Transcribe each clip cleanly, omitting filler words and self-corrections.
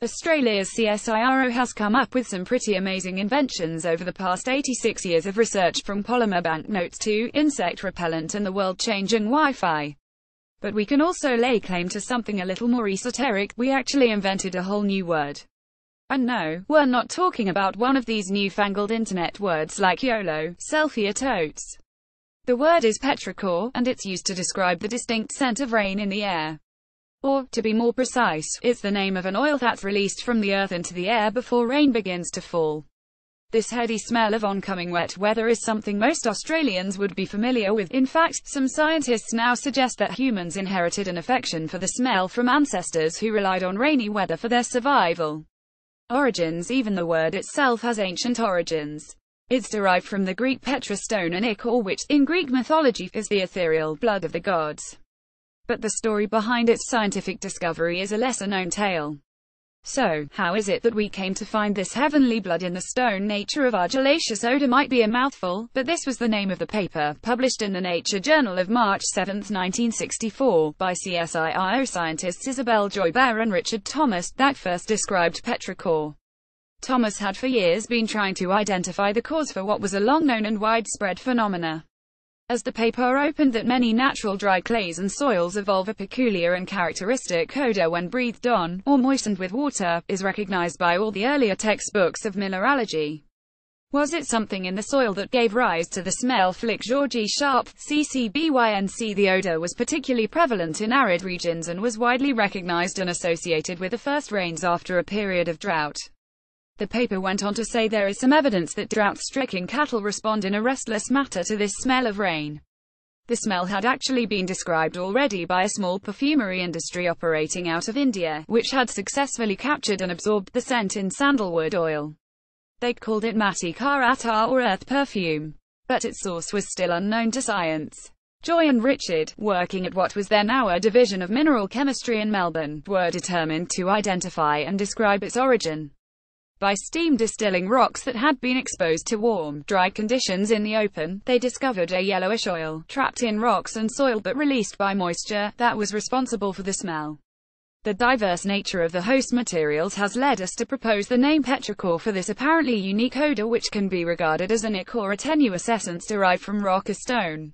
Australia's CSIRO has come up with some pretty amazing inventions over the past 86 years of research, from polymer banknotes to insect repellent and the world-changing Wi-Fi. But we can also lay claim to something a little more esoteric. We actually invented a whole new word. And no, we're not talking about one of these newfangled internet words like YOLO, selfie or totes. The word is petrichor, and it's used to describe the distinct scent of rain in the air. Or, to be more precise, it's the name of an oil that's released from the earth into the air before rain begins to fall. This heady smell of oncoming wet weather is something most Australians would be familiar with. In fact, some scientists now suggest that humans inherited an affection for the smell from ancestors who relied on rainy weather for their survival. Origins. Even the word itself has ancient origins. It's derived from the Greek petra stone and ichor, which, in Greek mythology, is the ethereal blood of the gods. But the story behind its scientific discovery is a lesser-known tale. So, how is it that we came to find this heavenly blood in the stone? Nature of argillaceous odor might be a mouthful, but this was the name of the paper, published in the Nature Journal of March 7, 1964, by CSIRO scientists Isabel Joybert and Richard Thomas, that first described petrichor. Thomas had for years been trying to identify the cause for what was a long-known and widespread phenomena. As the paper opened, that many natural dry clays and soils evolve a peculiar and characteristic odor when breathed on, or moistened with water, is recognized by all the earlier textbooks of mineralogy. Was it something in the soil that gave rise to the smell? Flick Georgie Sharp, CCBYNC. The odor was particularly prevalent in arid regions and was widely recognized and associated with the first rains after a period of drought. The paper went on to say there is some evidence that drought-stricken cattle respond in a restless manner to this smell of rain. The smell had actually been described already by a small perfumery industry operating out of India, which had successfully captured and absorbed the scent in sandalwood oil. They called it Matti Ka Attar, or earth perfume. But its source was still unknown to science. Joy and Richard, working at what was then our Division of Mineral Chemistry in Melbourne, were determined to identify and describe its origin. By steam distilling rocks that had been exposed to warm, dry conditions in the open, they discovered a yellowish oil, trapped in rocks and soil but released by moisture, that was responsible for the smell. The diverse nature of the host materials has led us to propose the name petrichor for this apparently unique odor, which can be regarded as an ichor, a tenuous essence derived from rock or stone.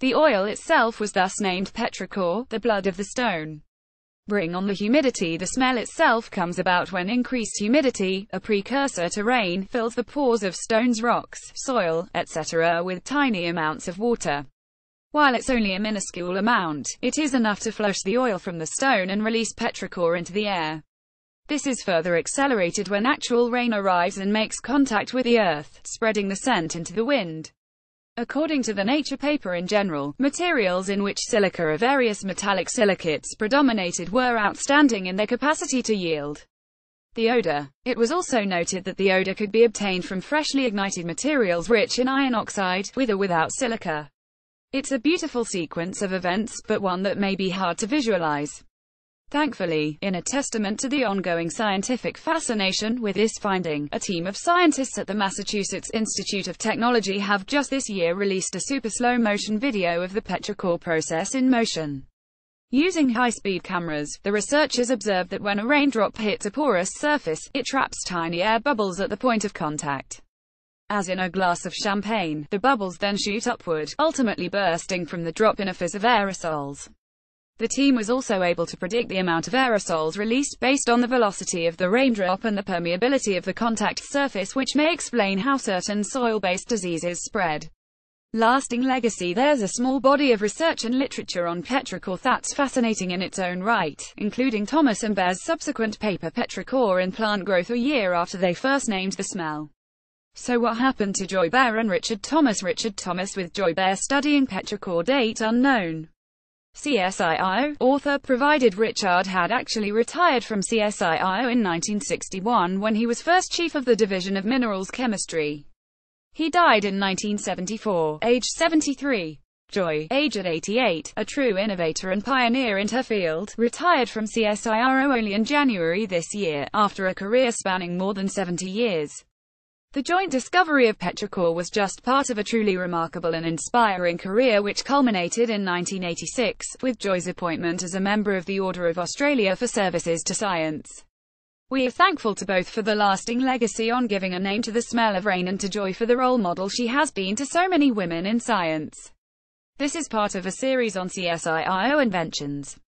The oil itself was thus named petrichor, the blood of the stone. Bring on the humidity. The smell itself comes about when increased humidity, a precursor to rain, fills the pores of stones, rocks, soil, etc. with tiny amounts of water. While it's only a minuscule amount, it is enough to flush the oil from the stone and release petrichor into the air. This is further accelerated when actual rain arrives and makes contact with the earth, spreading the scent into the wind. According to the Nature paper, in general, materials in which silica or various metallic silicates predominated were outstanding in their capacity to yield the odor. It was also noted that the odor could be obtained from freshly ignited materials rich in iron oxide, with or without silica. It's a beautiful sequence of events, but one that may be hard to visualize. Thankfully, in a testament to the ongoing scientific fascination with this finding, a team of scientists at the Massachusetts Institute of Technology have just this year released a super slow-motion video of the petrichor process in motion. Using high-speed cameras, the researchers observed that when a raindrop hits a porous surface, it traps tiny air bubbles at the point of contact. As in a glass of champagne, the bubbles then shoot upward, ultimately bursting from the drop in a fizz of aerosols. The team was also able to predict the amount of aerosols released based on the velocity of the raindrop and the permeability of the contact surface, which may explain how certain soil-based diseases spread. Lasting legacy. There's a small body of research and literature on petrichor that's fascinating in its own right, including Thomas and Bear's subsequent paper Petrichor in Plant Growth, a year after they first named the smell. So what happened to Joybert and Richard Thomas? Richard Thomas with Joybert studying petrichor, date unknown. CSIRO author provided Richard had actually retired from CSIRO in 1961 when he was first chief of the Division of Minerals Chemistry. He died in 1974, aged 73. Joy, aged 88, a true innovator and pioneer in her field, retired from CSIRO only in January this year, after a career spanning more than 70 years. The joint discovery of petrichor was just part of a truly remarkable and inspiring career which culminated in 1986, with Joy's appointment as a member of the Order of Australia for services to science. We are thankful to both for the lasting legacy on giving a name to the smell of rain and to Joy for the role model she has been to so many women in science. This is part of a series on CSIRO inventions.